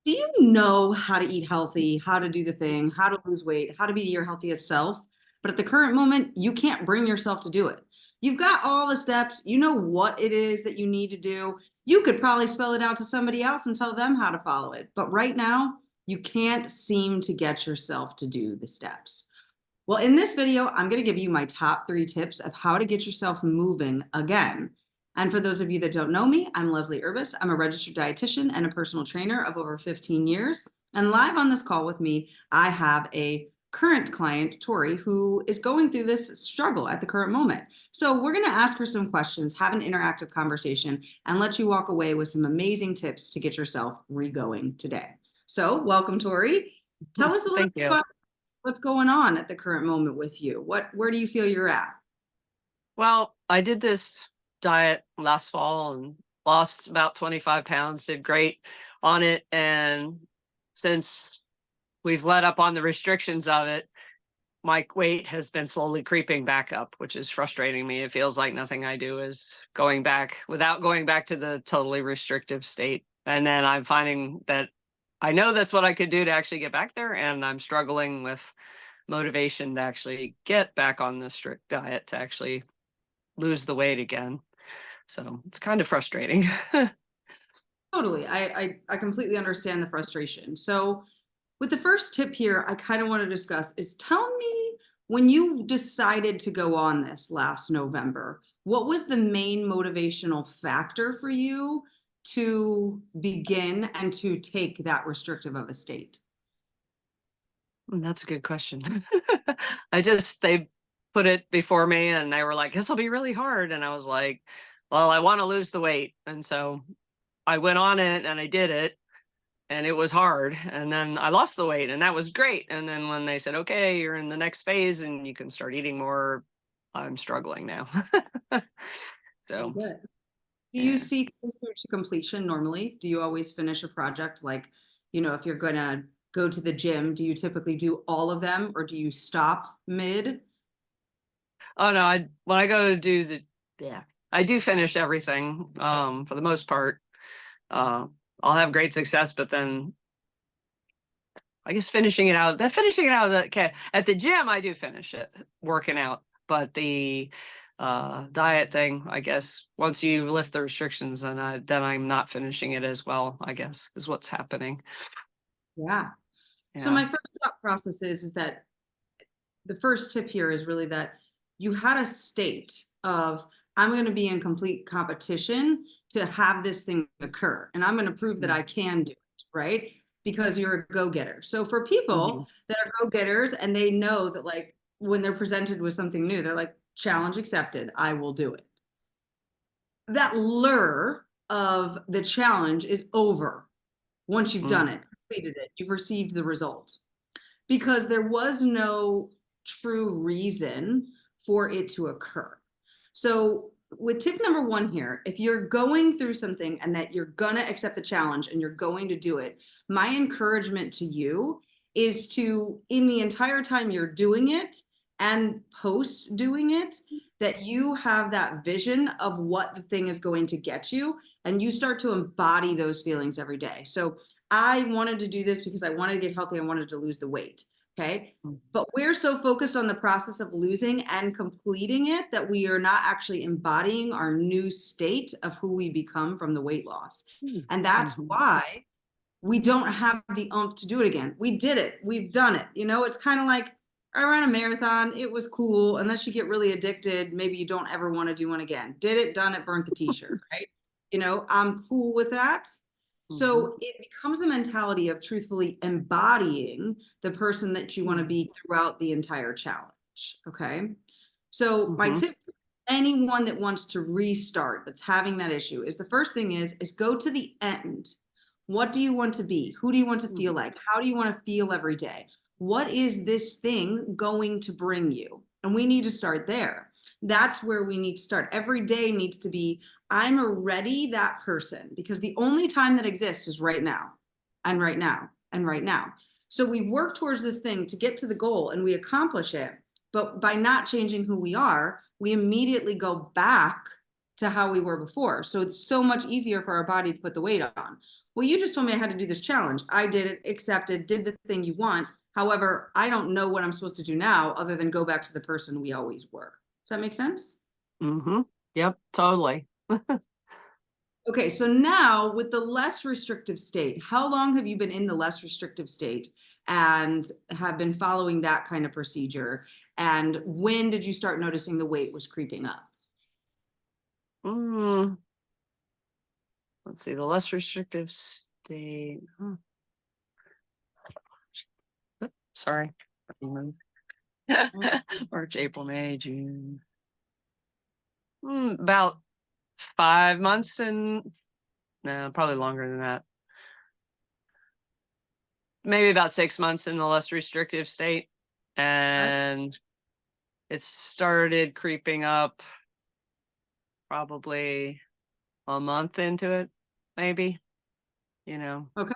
Do you know how to eat healthy, how to do the thing, how to lose weight, how to be your healthiest self? But at the current moment, you can't bring yourself to do it. You've got all the steps, you know what it is that you need to do. You could probably spell it out to somebody else and tell them how to follow it. But right now, you can't seem to get yourself to do the steps. Well, in this video, I'm going to give you my top 3 tips of how to get yourself moving again. And for those of you that don't know me, I'm Leslie Urbis. I'm a registered dietitian and a personal trainer of over 15 years. And live on this call with me, I have a current client, Tori, who is going through this struggle at the current moment. So we're going to ask her some questions, have an interactive conversation, and let you walk away with some amazing tips to get yourself re-going today. So welcome, Tori. Tell us a little bit about what's going on at the current moment with you. Where do you feel you're at? Well, I did this diet last fall and lost about 25 pounds, did great on it. And since we've let up on the restrictions of it, my weight has been slowly creeping back up, which is frustrating me. It feels like nothing I do is going back without going back to the totally restrictive state. And then I'm finding that I know that's what I could do to actually get back there. And I'm struggling with motivation to actually get back on the strict diet to actually lose the weight again. So it's kind of frustrating. Totally. I completely understand the frustration. So with the first tip here, I kind of want to discuss is tell me when you decided to go on this last November, what was the main motivational factor for you to begin and to take that restrictive of a state? That's a good question. They put it before me and they were like, this will be really hard. And I was like, well, I want to lose the weight. And so I went on it and I did it and it was hard. And then I lost the weight and that was great. And then when they said, okay, you're in the next phase and you can start eating more, I'm struggling now. So, Good. Do you yeah. see things through to completion normally? Do you always finish a project? Like, if you're going to go to the gym, do you typically do all of them or do you stop mid? Oh no, when I go to do I do finish everything for the most part. I'll have great success, but then I guess finishing it out at the gym, I do finish it working out, but the diet thing, I guess once you lift the restrictions, then I'm not finishing it as well, I guess is what's happening. Yeah. So Yeah. my first thought process is that the first tip here is really that you had a state of, I'm going to be in complete competition to have this thing occur. And I'm going to prove that I can do it, right? Because you're a go-getter. So for people that are go-getters and they know that like when they're presented with something new, they're like, challenge accepted, I will do it. That lure of the challenge is over once you've done it, completed it, you've received the results. Because there was no true reason for it to occur. So with tip number 1 here, if you're going through something and that you're gonna accept the challenge and you're going to do it, my encouragement to you is to, in the entire time you're doing it and post doing it, that you have that vision of what the thing is going to get you and you start to embody those feelings every day. So I wanted to do this because I wanted to get healthy. I wanted to lose the weight. Okay. But we're so focused on the process of losing and completing it that we are not actually embodying our new state of who we become from the weight loss. And that's why we don't have the oomph to do it again. We did it. We've done it. It's kind of like I ran a marathon. It was cool. Unless you get really addicted, maybe you don't ever want to do one again. Did it, done it, burnt the t-shirt, right? I'm cool with that. So it becomes the mentality of truthfully embodying the person that you want to be throughout the entire challenge. Okay. So my tip for anyone that wants to restart, that's having that issue, is the first thing is go to the end. What do you want to be? Who do you want to feel like? How do you want to feel every day? What is this thing going to bring you? And we need to start there. That's where we need to start. Every day needs to be, I'm already that person, because the only time that exists is right now and right now and right now. So we work towards this thing to get to the goal and we accomplish it. But by not changing who we are, we immediately go back to how we were before. So it's so much easier for our body to put the weight on. Well, you just told me I had to do this challenge. I did it, accepted, did the thing you want. However, I don't know what I'm supposed to do now other than go back to the person we always were. Does that make sense? Mm-hmm. Yep, totally. Okay, so now with the less restrictive state, how long have you been in the less restrictive state and have been following that kind of procedure? And when did you start noticing the weight was creeping up? Mm, let's see, the less restrictive state. Sorry. March, April, May, June. About 5 months, and no, probably longer than that. Maybe about 6 months in the less restrictive state. And it started creeping up probably a month into it, maybe, Okay.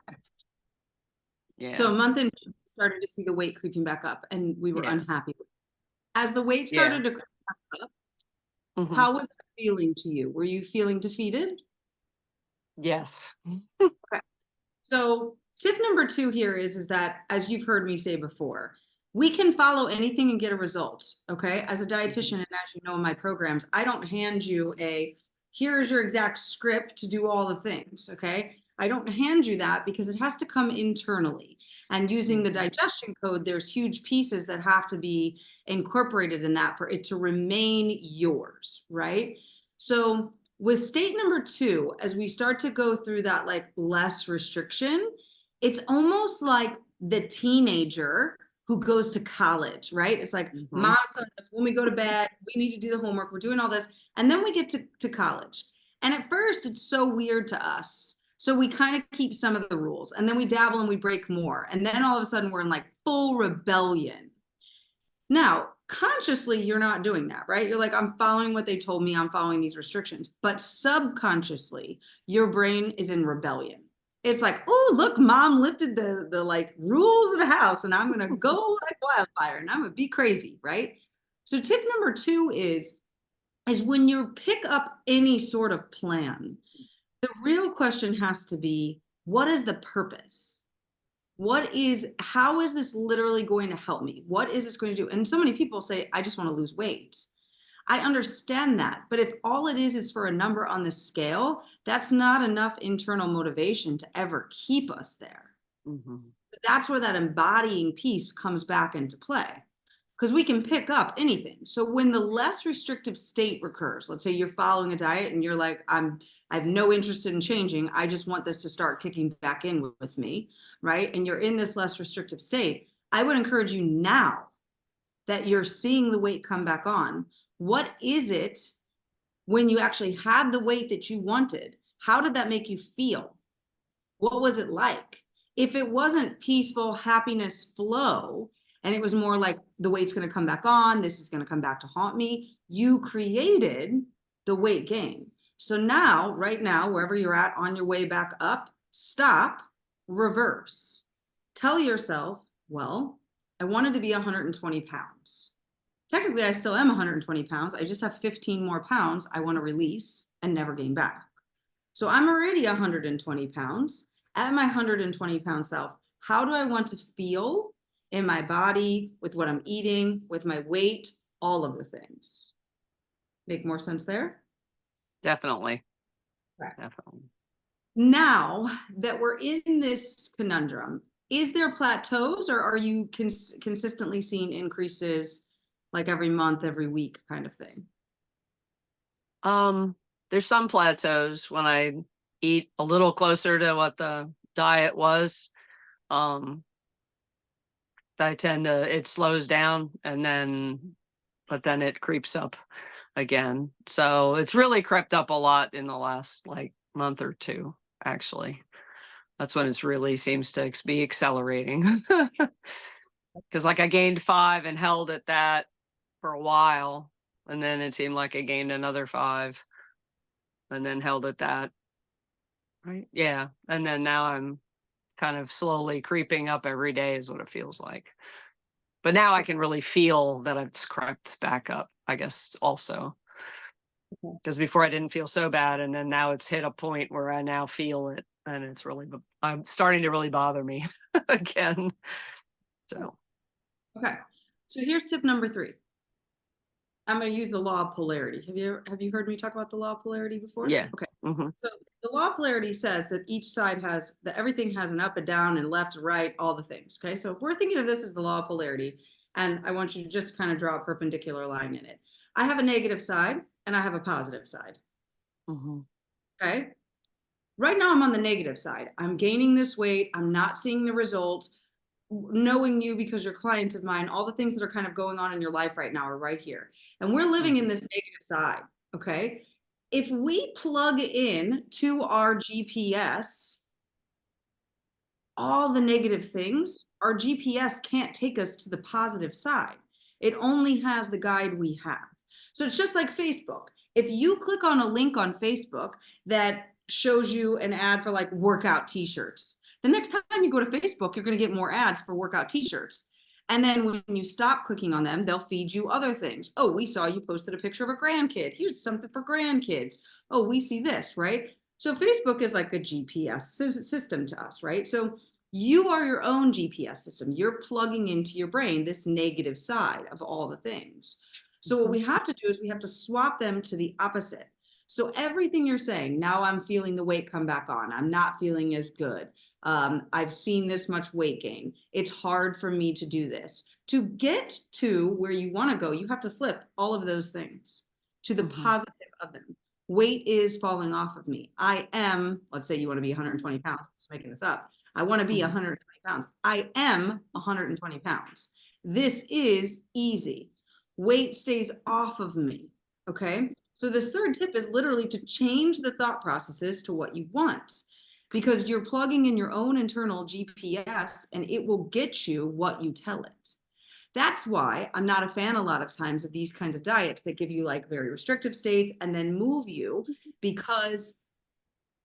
Yeah. So a month in, you started to see the weight creeping back up and we were Yeah. unhappy. As the weight Yeah. started to creep back up, Mhm. how was that feeling to you? Were you feeling defeated? Yes. Okay. So tip number 2 here is that, as you've heard me say before, we can follow anything and get a result. Okay. As a dietitian, and as you know, in my programs, I don't hand you here is your exact script to do all the things. Okay. I don't hand you that because it has to come internally. And using the digestion code, there's huge pieces that have to be incorporated in that for it to remain yours. Right. So with state number 2, as we start to go through that like less restriction, it's almost like the teenager who goes to college, right? It's like, mom, son, when we go to bed, we need to do the homework, we're doing all this. And then we get to college. And at first, it's so weird to us. So we kind of keep some of the rules and then we dabble and we break more. And then all of a sudden, we're in like full rebellion. Now, consciously, you're not doing that, right? You're like, I'm following what they told me, I'm following these restrictions. But subconsciously, your brain is in rebellion. It's like, oh, look, mom lifted the like rules of the house, and I'm gonna go like wildfire, and I'm gonna be crazy, right? So tip number 2 is when you pick up any sort of plan, the real question has to be, what is the purpose? How is this literally going to help me? What is this going to do? And so many people say, I just want to lose weight. I understand that. But if all it is for a number on the scale, that's not enough internal motivation to ever keep us there. That's where that embodying piece comes back into play. Because we can pick up anything. So when the less restrictive state recurs, let's say you're following a diet and you're like, I have no interest in changing. I just want this to start kicking back in with me, right? And you're in this less restrictive state. I would encourage you now that you're seeing the weight come back on. What is it when you actually had the weight that you wanted? How did that make you feel? What was it like? If it wasn't peaceful happiness flow, and it was more like the weight's going to come back on, this is going to come back to haunt me, you created the weight gain. So now, right now, wherever you're at on your way back up, stop, reverse. Tell yourself, well, I wanted to be 120 pounds. Technically, I still am 120 pounds. I just have 15 more pounds I want to release and never gain back. So I'm already 120 pounds. At my 120 pound self, how do I want to feel in my body, with what I'm eating, with my weight, all of the things? Make more sense there? Definitely. Right. Definitely. Now that we're in this conundrum, is there plateaus, or are you consistently seeing increases like every month, every week kind of thing? There's some plateaus when I eat a little closer to what the diet was. It slows down but then it creeps up again. So it's really crept up a lot in the last like month or 2, actually. That's when it's really seems to be accelerating. Because like I gained 5 and held at that for a while. And then it seemed like I gained another 5 and then held at that. Right. Yeah. And then now I'm kind of slowly creeping up every day is what it feels like. But now I can really feel that it's crept back up, I guess, also. Because before I didn't feel so bad, and then now it's hit a point where I now feel it, and it's really, I'm starting to really bother me again. So, Okay. So here's tip number 3. I'm going to use the law of polarity. Have you heard me talk about the law of polarity before? yeah. Okay. Hmm. So the law of polarity says that each side has that everything has an up and down and left, right, all the things. Okay. So if we're thinking of this as the law of polarity, and I want you to just kind of draw a perpendicular line in it. I have a negative side and I have a positive side. Hmm. Okay. Right now I'm on the negative side. I'm gaining this weight. I'm not seeing the results. Knowing you because you're clients of mine, all the things that are kind of going on in your life right now are right here. And we're living in this negative side. Okay. If we plug in to our GPS all the negative things, our GPS can't take us to the positive side. It only has the guide we have. So it's just like Facebook. If you click on a link on Facebook that shows you an ad for like workout t-shirts, the next time you go to Facebook, you're going to get more ads for workout t-shirts. And then when you stop clicking on them, they'll feed you other things. Oh, we saw you posted a picture of a grandkid. Here's something for grandkids. Oh, we see this, right? So Facebook is like a GPS system to us, right? So you are your own GPS system. You're plugging into your brain this negative side of all the things. So what we have to do is we have to swap them to the opposite. So everything you're saying, now I'm feeling the weight come back on. I'm not feeling as good. I've seen this much weight gain. It's hard for me to do this. To get to where you want to go, you have to flip all of those things to the positive of them. Weight is falling off of me. I am, let's say you want to be 120 pounds, just making this up. I want to be 120 pounds. I am 120 pounds. This is easy. Weight stays off of me. Okay. So this third tip is literally to change the thought processes to what you want, because you're plugging in your own internal GPS and it will get you what you tell it. That's why I'm not a fan a lot of times of these kinds of diets that give you like very restrictive states and then move you, because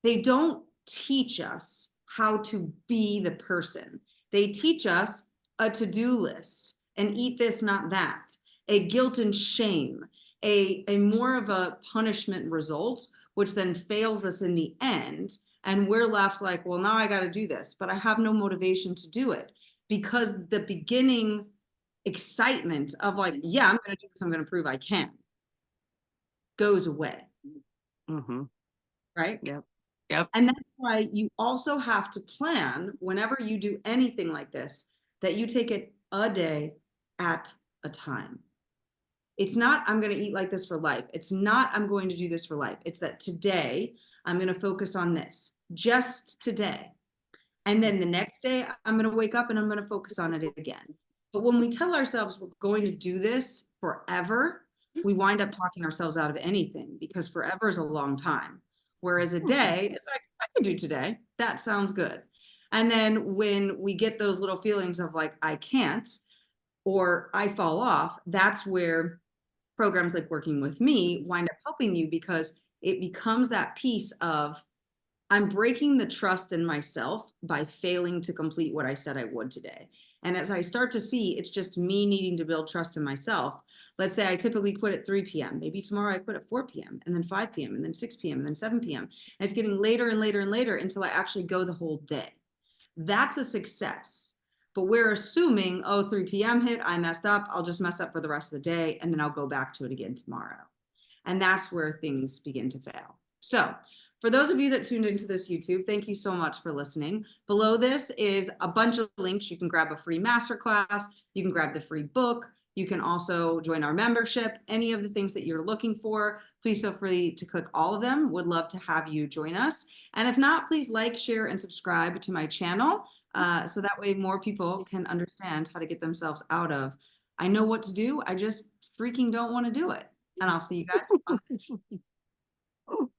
they don't teach us how to be the person. They teach us a to-do list, and eat this, not that, a guilt and shame, a more of a punishment result, which then fails us in the end. And we're left like, well, now I got to do this, but I have no motivation to do it, because the beginning excitement of like, yeah, I'm going to do this, I'm going to prove I can, goes away. Mm-hmm. Right? Yep. Yep. And that's why you also have to plan whenever you do anything like this, that you take it a day at a time. It's not, I'm going to eat like this for life. It's not, I'm going to do this for life. It's that today I'm going to focus on this, just today. And then the next day I'm going to wake up and I'm going to focus on it again. But when we tell ourselves we're going to do this forever, we wind up talking ourselves out of anything, because forever is a long time. Whereas a day is like, I can do today. That sounds good. And then when we get those little feelings of like, I can't, or I fall off, that's where programs like Working With Me wind up helping you, because it becomes that piece of, I'm breaking the trust in myself by failing to complete what I said I would today. And as I start to see it's just me needing to build trust in myself, let's say I typically quit at 3 p.m. Maybe tomorrow I quit at 4 p.m. and then 5 p.m. and then 6 p.m. and then 7 p.m. And it's getting later and later and later until I actually go the whole day. That's a success. But we're assuming, oh, 3 p.m. hit, I messed up. I'll just mess up for the rest of the day, and then I'll go back to it again tomorrow. And that's where things begin to fail. So for those of you that tuned into this YouTube, thank you so much for listening. Below this is a bunch of links. You can grab a free masterclass. You can grab the free book. You can also join our membership. Any of the things that you're looking for, please feel free to click all of them. Would love to have you join us. And if not, please like, share, and subscribe to my channel, so that way more people can understand how to get themselves out of, I know what to do, I just freaking don't want to do it. And I'll see you guys on the next one.